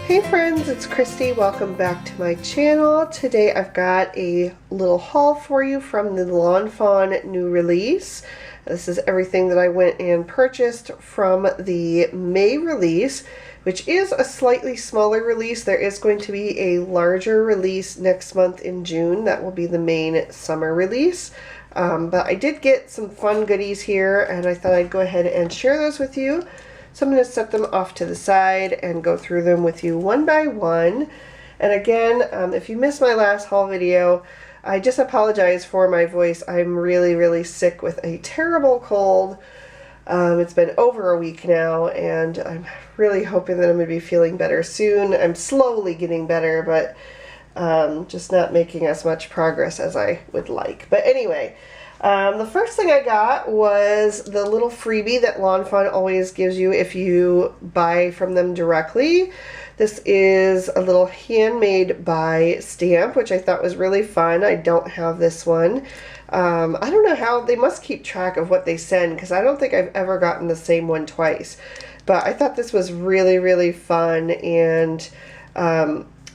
Hey friends, it's Christy. Welcome back to my channel. Today I've got a little haul for you from the Lawn Fawn New Release. This is everything that I went and purchased from the May release, which is a slightly smaller release. There is going to be a larger release next month in June. That will be the main summer release. But I did get some fun goodies here, and I thought I'd go ahead and share those with you. So I'm going to set them off to the side and go through them with you one by one. And again, if you missed my last haul video, I just apologize for my voice. I'm really sick with a terrible cold. It's been over a week now, and I'm really hoping that I'm going to be feeling better soon. I'm slowly getting better, but just not making as much progress as I would like. But anyway, the first thing I got was the little freebie that Lawn Fawn always gives you if you buy from them directly. This is a little handmade by stamp, which I thought was really fun. I don't have this one. I don't know how, they must keep track of what they send, because I don't think I've ever gotten the same one twice. But I thought this was really fun and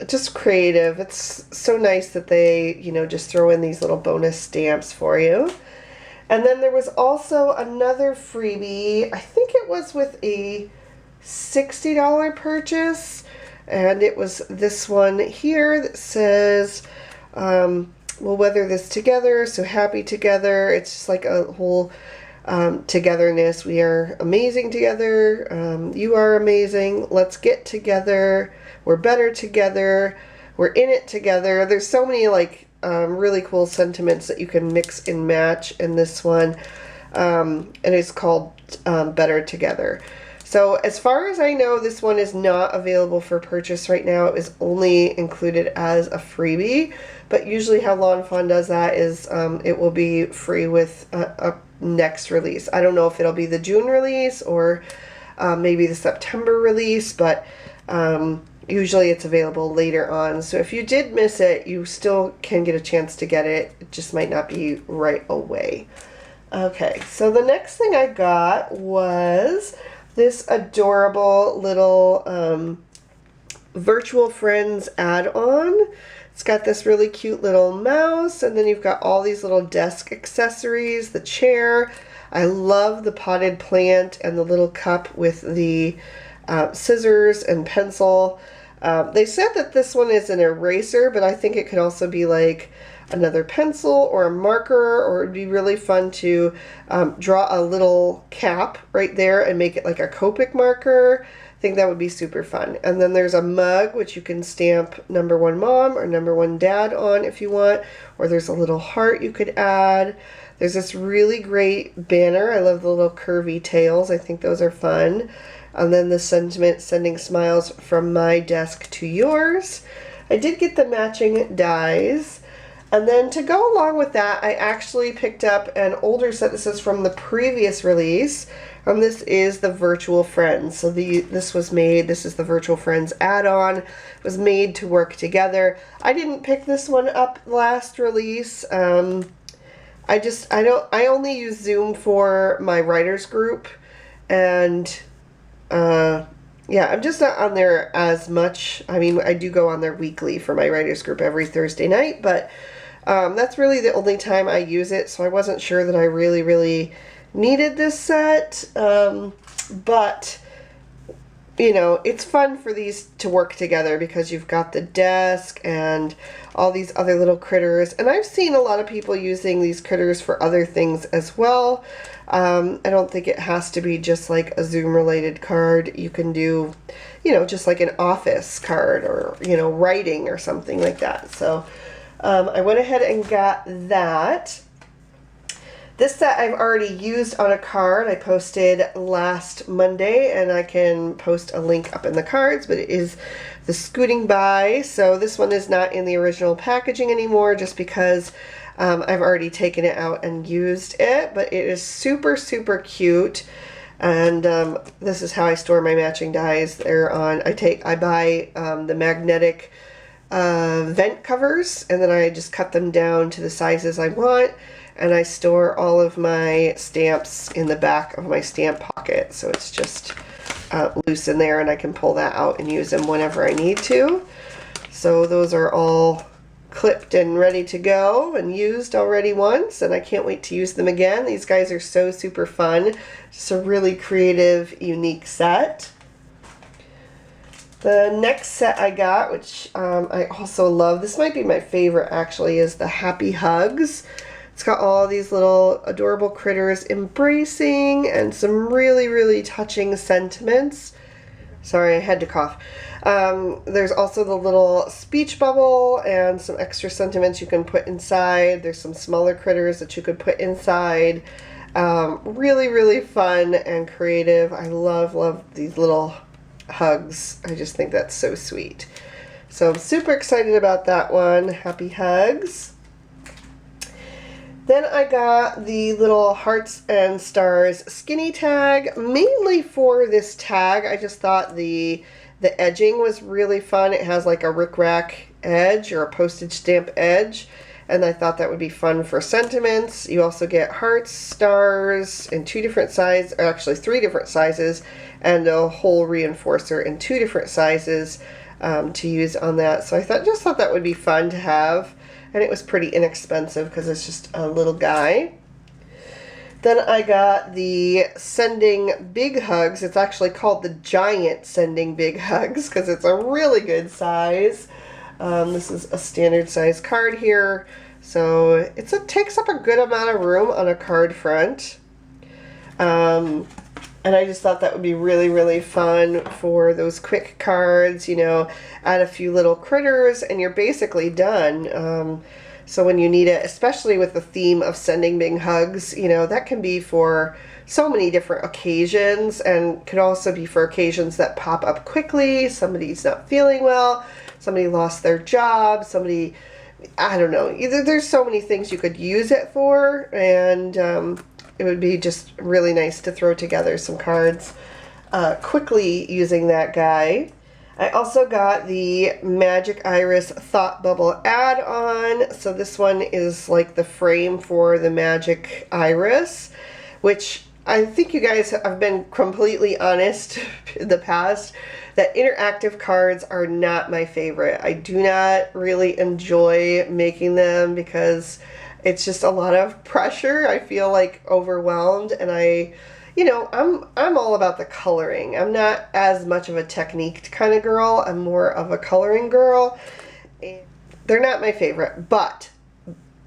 just creative. It's so nice that they, you know, just throw in these little bonus stamps for you. And then there was also another freebie. I think it was with a $60 purchase, and it was this one here that says, we'll weather this together, so happy together. It's just like a whole togetherness. We are amazing together. You are amazing. Let's get together. We're better together. We're in it together. There's so many like really cool sentiments that you can mix and match in this one. And it's called Better Together. So as far as I know, this one is not available for purchase right now. It was only included as a freebie. But usually how Lawn Fawn does that is it will be free with a next release. I don't know if it'll be the June release or maybe the September release, but usually it's available later on. So if you did miss it, you still can get a chance to get it. It just might not be right away. Okay, so the next thing I got was this adorable little Virtual Friends add-on. It's got this really cute little mouse, and then you've got all these little desk accessories, the chair. I love the potted plant and the little cup with the scissors and pencil. They said that this one is an eraser, but I think it could also be like another pencil or a marker, or it'd be really fun to draw a little cap right there and make it like a Copic marker. I think that would be super fun. And then there's a mug, which you can stamp #1 mom or #1 dad on if you want, or there's a little heart you could add. There's this really great banner. I love the little curvy tails. I think those are fun. And then the sentiment, sending smiles from my desk to yours. I did get the matching dies. And then to go along with that, I actually picked up an older set. This is from the previous release. And this is the Virtual Friends. So this was made, this is the Virtual Friends add-on. It was made to work together. I didn't pick this one up last release. I only use Zoom for my writers group, and yeah, I'm just not on there as much. I mean, I do go on there weekly for my writers group every Thursday night, but that's really the only time I use it, so I wasn't sure that I really needed this set. But you know, it's fun for these to work together because you've got the desk and all these other little critters. And I've seen a lot of people using these critters for other things as well. I don't think it has to be just like a Zoom related card. You can do, you know, just like an office card or, you know, writing or something like that. So I went ahead and got that. This set I've already used on a card I posted last Monday, and I can post a link up in the cards, but it is the Scooting By. So this one is not in the original packaging anymore just because I've already taken it out and used it, but it is super cute. And this is how I store my matching dies. They're on, I buy the magnetic vent covers, and then I just cut them down to the sizes I want. And I store all of my stamps in the back of my stamp pocket. So it's just loose in there, and I can pull that out and use them whenever I need to. So those are all clipped and ready to go and used already once, and I can't wait to use them again. These guys are so super fun. Just a really creative, unique set. The next set I got, which I also love, this might be my favorite actually, is the Happy Hugs. It's got all these little adorable critters embracing and some really, really touching sentiments. Sorry, I had to cough. There's also the little speech bubble and some extra sentiments you can put inside. There's some smaller critters that you could put inside. Really, really fun and creative. I love these little hugs. I just think that's so sweet. So I'm super excited about that one. Happy Hugs. Then I got the little Hearts and Stars skinny tag, mainly for this tag. I just thought the edging was really fun. It has like a rickrack edge or a postage stamp edge, and I thought that would be fun for sentiments. You also get hearts, stars in 2 different sizes, or actually 3 different sizes, and a whole reinforcer in 2 different sizes to use on that. So I just thought that would be fun to have. And it was pretty inexpensive because it's just a little guy. Then I got the Sending Big Hugs. It's actually called the Giant Sending Big Hugs because it's a really good size. This is a standard size card here. So it takes up a good amount of room on a card front. And I just thought that would be really, really fun for those quick cards, you know, add a few little critters and you're basically done. So when you need it, especially with the theme of sending big hugs, you know, that can be for so many different occasions and could also be for occasions that pop up quickly. Somebody's not feeling well, somebody lost their job, somebody, I don't know, there's so many things you could use it for, and it would be just really nice to throw together some cards quickly using that guy. I also got the Magic Iris Thought Bubble add-on. So this one is like the frame for the Magic Iris, which I think you guys have been completely honest in the past that interactive cards are not my favorite. I do not really enjoy making them because it's just a lot of pressure. I feel like overwhelmed, and I'm all about the coloring. I'm not as much of a technique kind of girl. I'm more of a coloring girl. They're not my favorite, but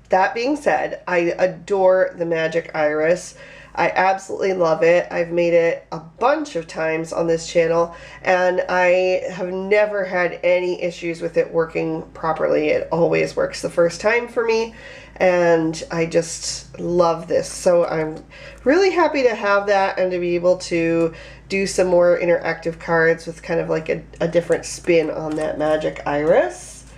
that being said, I adore the Magic Iris. I absolutely love it. I've made it a bunch of times on this channel, and I have never had any issues with it working properly. It always works the first time for me, and I just love this. So I'm really happy to have that and to be able to do some more interactive cards with kind of like a different spin on that Magic Iris.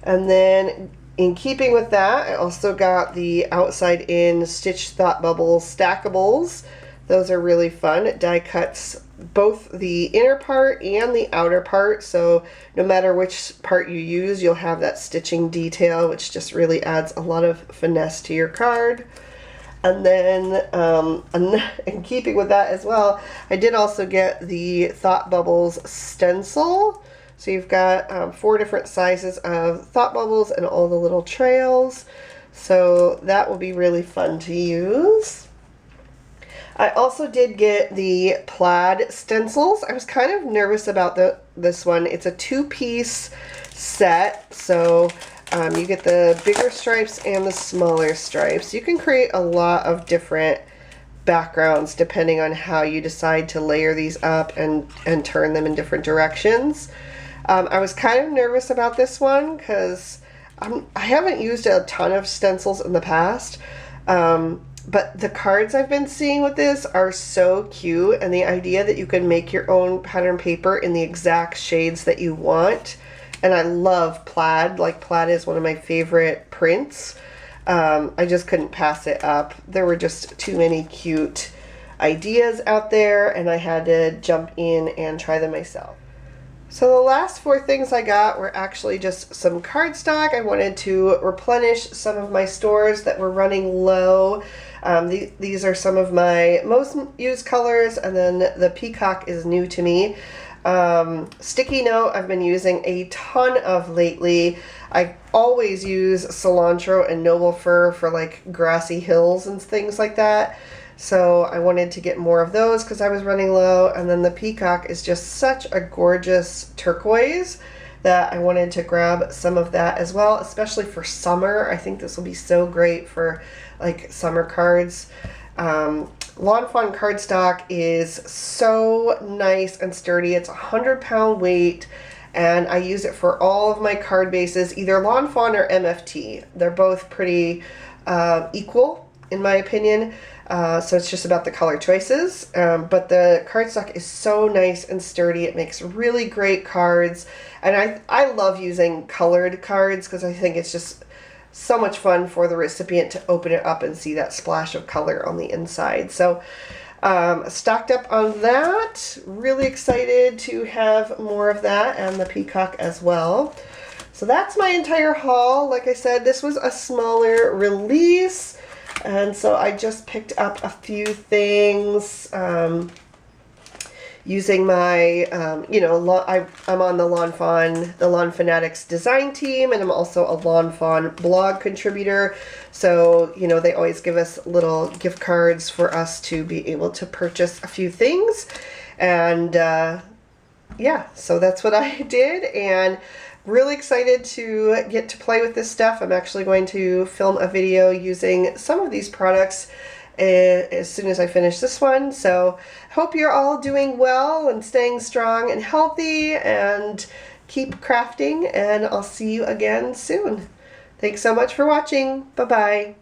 And then in keeping with that, I also got the Outside In Stitch Thought Bubbles Stackables. Those are really fun. It die cuts both the inner part and the outer part, so no matter which part you use, you'll have that stitching detail, which just really adds a lot of finesse to your card. And then, in keeping with that as well, I did also get the Thought Bubbles Stencil. So you've got 4 different sizes of thought bubbles and all the little trails. So that will be really fun to use. I also did get the Plaid Stencils. I was kind of nervous about this one. It's a 2-piece set. So you get the bigger stripes and the smaller stripes. You can create a lot of different backgrounds depending on how you decide to layer these up and turn them in different directions. I was kind of nervous about this one because I haven't used a ton of stencils in the past, but the cards I've been seeing with this are so cute, and the idea that you can make your own pattern paper in the exact shades that you want. And I love plaid. Like, plaid is one of my favorite prints. I just couldn't pass it up. There were just too many cute ideas out there, and I had to jump in and try them myself. So the last 4 things I got were actually just some cardstock. I wanted to replenish some of my stores that were running low. These are some of my most used colors, and then the Peacock is new to me. Sticky note I've been using a ton of lately. I always use cilantro and noble fir for like grassy hills and things like that. So I wanted to get more of those because I was running low. And then the Peacock is just such a gorgeous turquoise that I wanted to grab some of that as well, especially for summer. I think this will be so great for like summer cards. Lawn Fawn cardstock is so nice and sturdy. It's 100-pound weight, and I use it for all of my card bases, either Lawn Fawn or MFT. They're both pretty equal in my opinion, so it's just about the color choices. But the cardstock is so nice and sturdy. It makes really great cards, and I love using colored cards because I think it's just so much fun for the recipient to open it up and see that splash of color on the inside. So stocked up on that. Really excited to have more of that, and the Peacock as well. So that's my entire haul. Like I said, this was a smaller release, and so I just picked up a few things using my, I'm on the Lawn Fanatics design team, and I'm also a Lawn Fawn blog contributor. So, they always give us little gift cards for us to be able to purchase a few things. And yeah, so that's what I did, and really excited to get to play with this stuff. I'm actually going to film a video using some of these products as soon as I finish this one. So hope you're all doing well and staying strong and healthy, and keep crafting, and I'll see you again soon. Thanks so much for watching. Bye-bye.